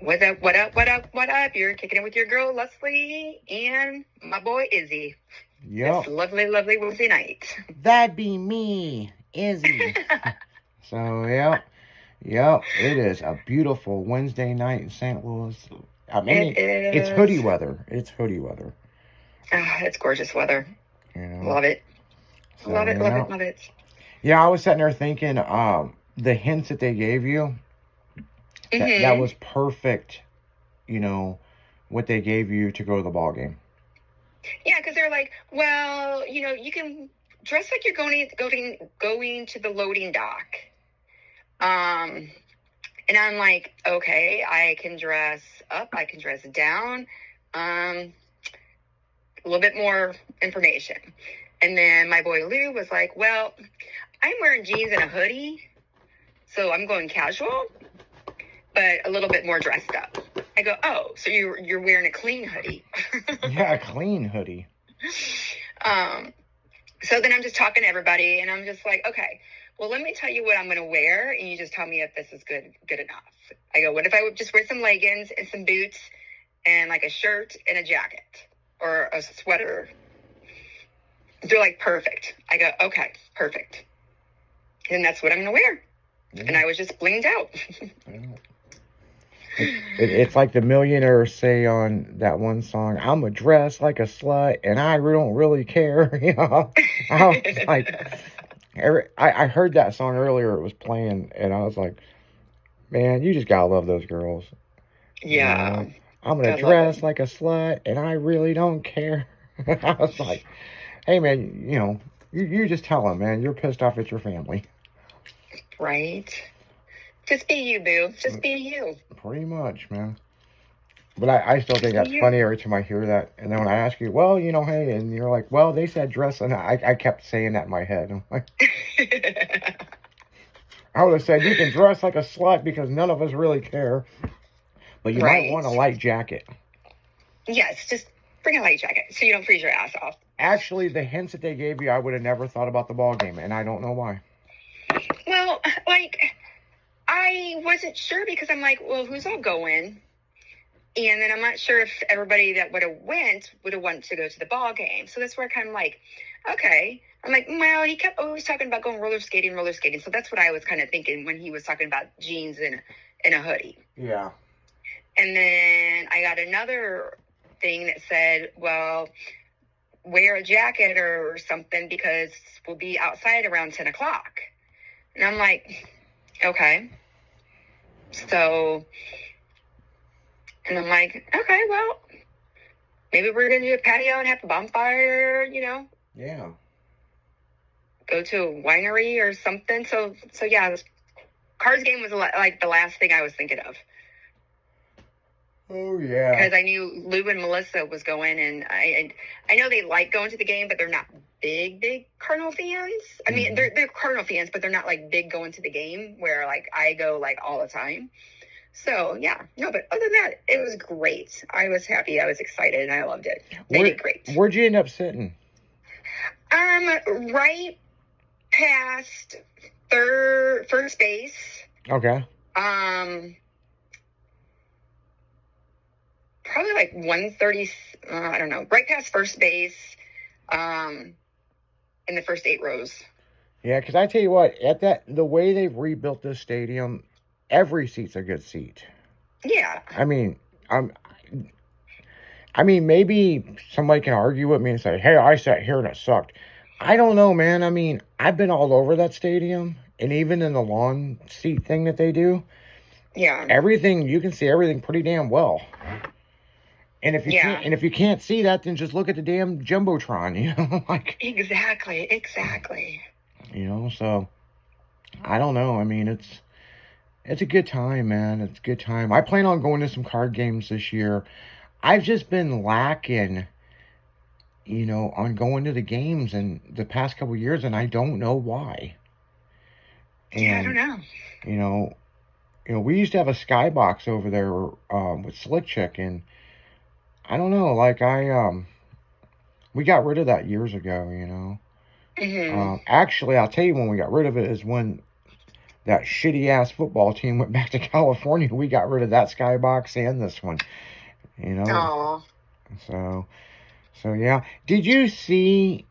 What up, what up, what up, what up? You're kicking it with your girl, Leslie, and my boy, Izzy. Yep. This lovely, lovely Wednesday night. That'd be me, Izzy. So, yep, it is a beautiful Wednesday night in St. Louis. I mean, it's hoodie weather. It's hoodie weather. It's gorgeous weather. You know? Love it. So, love it. Yeah, I was sitting there thinking, the hints that they gave you, that was perfect, what they gave you to go to the ball game. Yeah, because they're like, well, you can dress like you're going to the loading dock. And I'm like, okay, I can dress up, I can dress down, a little bit more information. And then my boy Lou was like, well, I'm wearing jeans and a hoodie, so I'm going casual, but a little bit more dressed up. I go, oh, so you're wearing a clean hoodie. Yeah, a clean hoodie. So then I'm just talking to everybody, and I'm just like, okay, well, let me tell you what I'm going to wear, and you just tell me if this is good enough. I go, what if I would just wear some leggings and some boots and like a shirt and a jacket or a sweater? They're like, perfect. I go, okay, perfect. And that's what I'm going to wear. Yeah. And I was just blinged out. It's like the millionaires say on that one song, I'm a dress like a slut and I don't really care. I was like, I heard that song earlier, it was playing, and I was like, man, you just gotta love those girls. Yeah. I'm gonna dress like a slut and I really don't care. I was like, hey man, you just tell them, man, you're pissed off at your family. Right. Just be you, boo. Just be you. Pretty much, man. But I still think that's funny every time I hear that. And then when I ask you, well, hey, and you're like, well, they said dress. And I kept saying that in my head. I'm like, I would have said, you can dress like a slut because none of us really care. But you might want a light jacket. Yes, just bring a light jacket so you don't freeze your ass off. Actually, the hints that they gave you, I would have never thought about the ball game. And I don't know why. Well, I wasn't sure because I'm like, well, who's all going? And then I'm not sure if everybody that would have wanted to go to the ball game. So that's where I kind of like, okay. I'm like, well, he kept always talking about going roller skating. So that's what I was kind of thinking when he was talking about jeans and a hoodie. Yeah. And then I got another thing that said, well, wear a jacket or something because we'll be outside around 10 o'clock. And I'm like, okay. So, and I'm like, okay, well, maybe we're going to do a patio and have a bonfire, Yeah. Go to a winery or something. So yeah, this cards game was like the last thing I was thinking of. Oh, yeah. Because I knew Lou and Melissa was going, and I know they like going to the game, but they're not big Cardinal fans. I mean, they're Cardinal fans, but they're not like big going to the game where like I go like all the time. So yeah, no, but other than that, it was great. I was happy. I was excited, and I loved it. They did great. Where'd you end up sitting? Right past first base. Okay. Probably like 130. I don't know. Right past first base. In the first 8 rows. Yeah, because I tell you what, the way they've rebuilt this stadium, every seat's a good seat. Yeah. I mean, maybe somebody can argue with me and say, hey, I sat here and it sucked. I don't know, man. I mean, I've been all over that stadium, and even in the lawn seat thing that they do. Yeah. You can see everything pretty damn well. And if you can't see that, then just look at the damn Jumbotron, like. Exactly. So I don't know. I mean, it's a good time, man. It's a good time. I plan on going to some card games this year. I've just been lacking, on going to the games in the past couple of years, and I don't know why. I don't know. We used to have a skybox over there with Slick Chick, and I don't know, like we got rid of that years ago, Actually, I'll tell you when we got rid of it is when that shitty ass football team went back to California, we got rid of that skybox and this one. You know. Oh. So yeah. Did you see,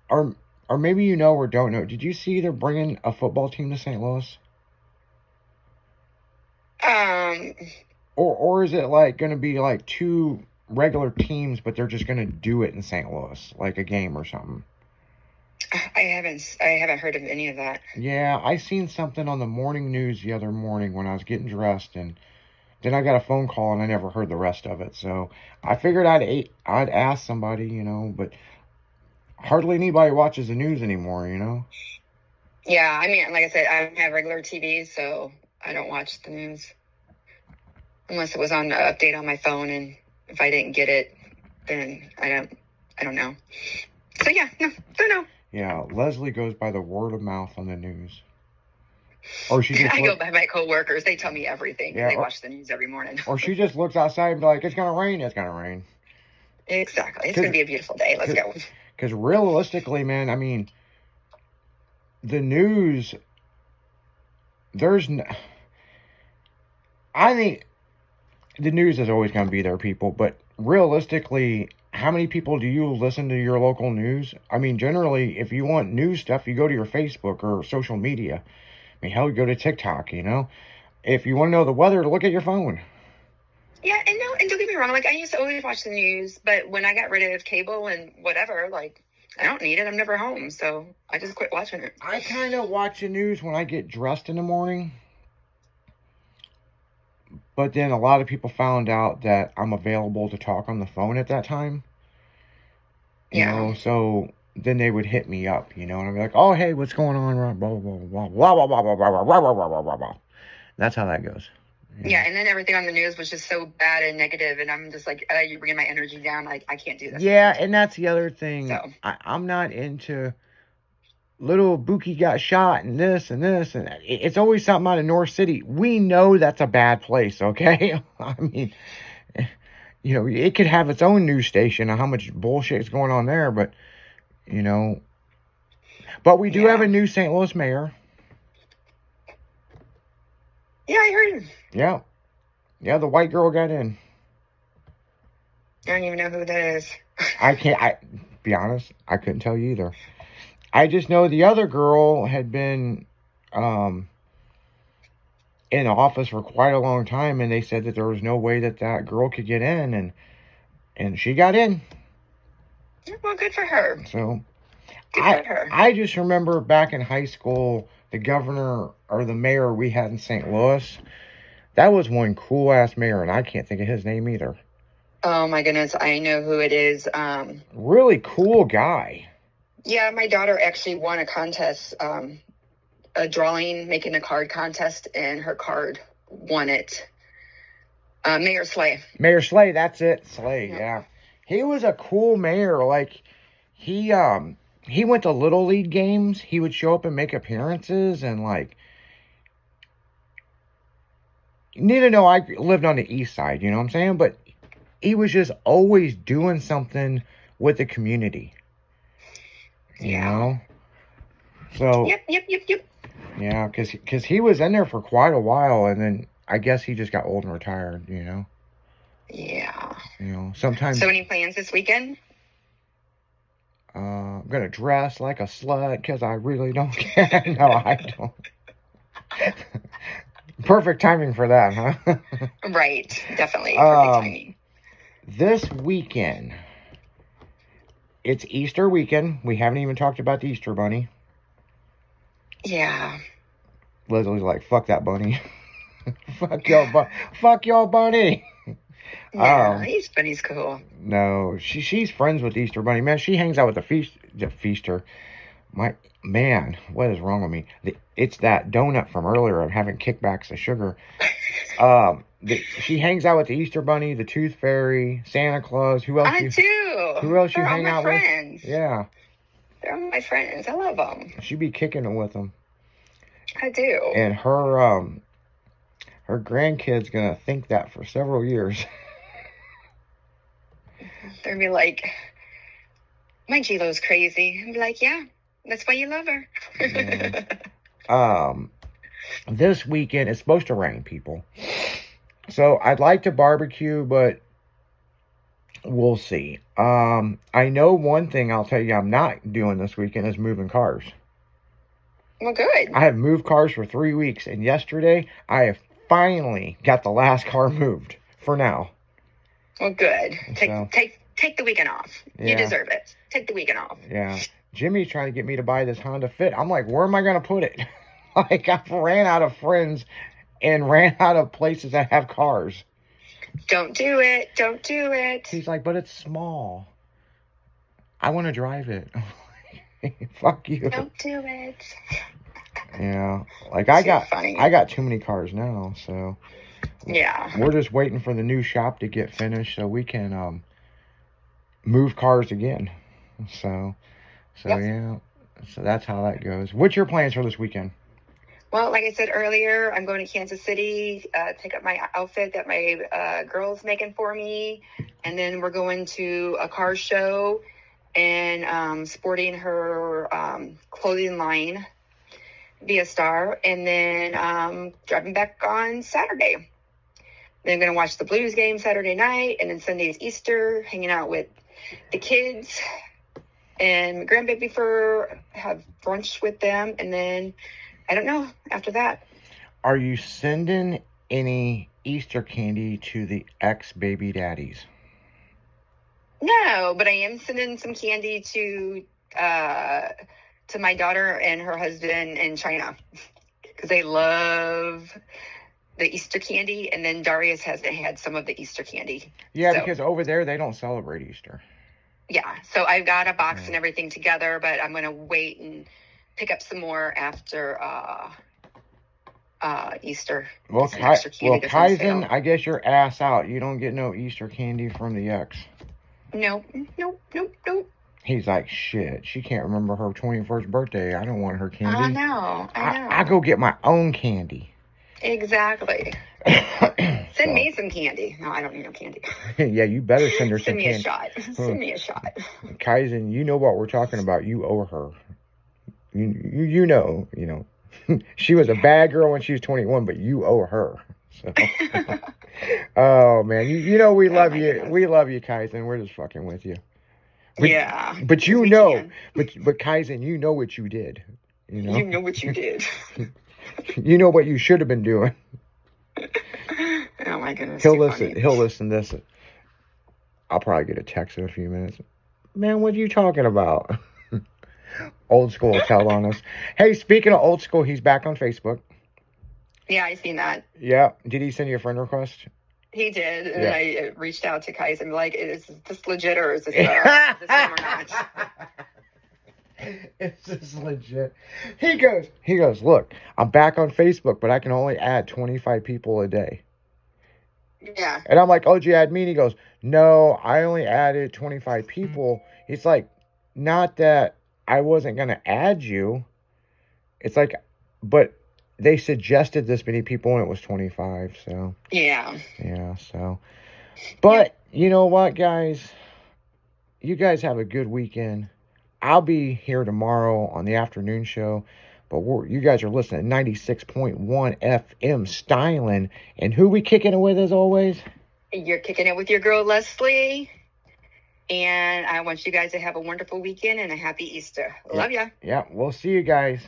or maybe you know or don't know? Did you see they're bringing a football team to St. Louis? Or is it like going to be like two regular teams, but they're just going to do it in St. Louis, like a game or something? I haven't heard of any of that. Yeah, I seen something on the morning news the other morning when I was getting dressed, and then I got a phone call and I never heard the rest of it. So I figured I'd ask somebody, you know, but hardly anybody watches the news anymore, you know? Yeah, I mean, like I said, I don't have regular TV, so I don't watch the news. Unless it was on an update on my phone, and if I didn't get it, then I don't know. So yeah, no, don't know. Yeah, Leslie goes by the word of mouth on the news. Or she just I go by my coworkers. They tell me everything. Yeah, they watch the news every morning. Or she just looks outside and be like, it's going to rain. It's going to rain. Exactly. It's going to be a beautiful day. Let's go. Because realistically, man, I mean, the news, I think the news is always going to be there, people. But realistically, how many people do you listen to your local news? I mean, generally, if you want news stuff, you go to your Facebook or social media. I mean, hell, you go to TikTok, you know? If you want to know the weather, look at your phone. Yeah, and don't get me wrong. Like, I used to always watch the news, but when I got rid of cable and whatever, like, I don't need it. I'm never home, so I just quit watching it. I kind of watch the news when I get dressed in the morning. But then a lot of people found out that I'm available to talk on the phone at that time. You know, so then they would hit me up, you know, and I'd be like, oh, hey, what's going on? Blah, blah, blah, blah, blah, blah, blah, blah, blah, blah, blah, blah, blah, blah. That's how that goes. Yeah, and then everything on the news was just so bad and negative, and I'm just like, you're bringing my energy down. Like, I can't do this. Yeah, and that's the other thing. So. I'm not into little Buki got shot and this and this, and it's always something out of North City. We know that's a bad place, okay? I mean, you know, it could have its own news station on how much bullshit is going on there, but, you know. But we do have a new St. Louis mayor. Yeah, I heard him. Yeah. Yeah, the white girl got in. I don't even know who that is. Be honest, I couldn't tell you either. I just know the other girl had been in office for quite a long time, and they said that there was no way that girl could get in, and she got in. Well, good for her. So, good for her. I just remember back in high school, the governor or the mayor we had in St. Louis, that was one cool-ass mayor, and I can't think of his name either. Oh, my goodness. I know who it is. Really cool guy. Yeah, my daughter actually won a contest, a drawing, making a card contest, and her card won it. Mayor Slay. Mayor Slay, that's it. Slay, yeah. He was a cool mayor. Like, he went to Little League games. He would show up and make appearances, and like, need to know I lived on the east side, you know what I'm saying? But he was just always doing something with the community. You know? So. Yep. Yeah, because he was in there for quite a while, and then I guess he just got old and retired, you know? Yeah. You know, sometimes. So any plans this weekend? I'm going to dress like a slut because I really don't care. No, I don't. Perfect timing for that, huh? Right. Definitely. Perfect timing. This weekend, it's Easter weekend. We haven't even talked about the Easter bunny. Yeah. Leslie's like, fuck that bunny. Fuck your bunny. Yeah, Bunny's cool. No, she's friends with the Easter bunny. Man, she hangs out with the feaster. Man, what is wrong with me? It's that donut from earlier. I'm having kickbacks of sugar. She hangs out with the Easter bunny, the Tooth Fairy, Santa Claus. Who else? I do. Who else you They're hang all my out friends. with? Yeah. They're all my friends. I love them. She be kicking it with them. I do. And her grandkid's gonna think that for several years. They'll be like, my G-Lo's crazy. I'll be like, yeah, that's why you love her. Yeah. this weekend it's supposed to rain, people. So I'd like to barbecue, but we'll see. I know one thing I'll tell you I'm not doing this weekend is moving cars. Well, good. I have moved cars for 3 weeks, and yesterday I have finally got the last car moved for now. Well, good. So, Take the weekend off. You yeah. deserve it. Take the weekend off. Yeah. Jimmy's trying to get me to buy this Honda Fit. I'm like, where am I going to put it? Like, I've ran out of friends and ran out of places that have cars. Don't do it. Don't do it. He's like, but it's small. I want to drive it. Fuck you. Don't do it. Yeah. Like, I funny. got too many cars now, so. Yeah. We're just waiting for the new shop to get finished so we can move cars again. So Yep. yeah. So that's how that goes. What's your plans for this weekend? Well, like I said earlier, I'm going to Kansas City, pick up my outfit that my girl's making for me. And then we're going to a car show and sporting her clothing line, Be a Star. And then driving back on Saturday. Then I'm going to watch the Blues game Saturday night. And then Sunday's Easter, hanging out with the kids and my grandbaby have brunch with them. And then I don't know after that. Are you sending any Easter candy to the ex-baby daddies? No, but I am sending some candy to my daughter and her husband in China because they love the Easter candy. And then Darius hasn't had some of the Easter candy. Yeah, So, because over there they don't celebrate Easter. yeah, so I've got a box and everything together, but I'm going to wait and pick up some more after Easter. Well, Some extra candy that's on sale. Kaizen, I guess your ass out. You don't get no Easter candy from the ex. Nope. He's like, shit, she can't remember her 21st birthday. I don't want her candy. I know. I go get my own candy. Exactly. Send me some candy. No, I don't need no candy. Yeah, you better send her some Send me candy. a shot. Send me a shot. Kaizen, you know what we're talking about. You owe her. You know. She was a bad girl when she was 21, but you owe her. So. Oh, man. You know we love you. goodness. We love you, Kaizen. We're just fucking with you. Yeah. But you we know, can. but Kaizen, you know what you did. You know? You know what you did. You know what you should have been doing. Oh my goodness. He'll too listen. funny. He'll listen to this. I'll probably get a text in a few minutes. Man, what are you talking about? Old school will tell on us. Hey, speaking of old school, he's back on Facebook. Yeah, I seen that. Yeah. Did he send you a friend request? He did, and Yeah. I reached out to Kaizen, like, is this legit or is this him or not? Is this legit? He goes, look, I'm back on Facebook, but I can only add 25 people a day. Yeah. And I'm like, oh, did you add me? And he goes, no, I only added 25 people. It's like, not that I wasn't going to add you. It's like, but they suggested this many people and it was 25. So, Yeah. yeah, so. But you know what, guys? You guys have a good weekend. I'll be here tomorrow on the afternoon show. But you guys are listening to 96.1 FM Styling. And who we kicking it with as always? You're kicking it with your girl, Leslie. And I want you guys to have a wonderful weekend and a happy Easter. Love ya. Yeah, we'll see you guys.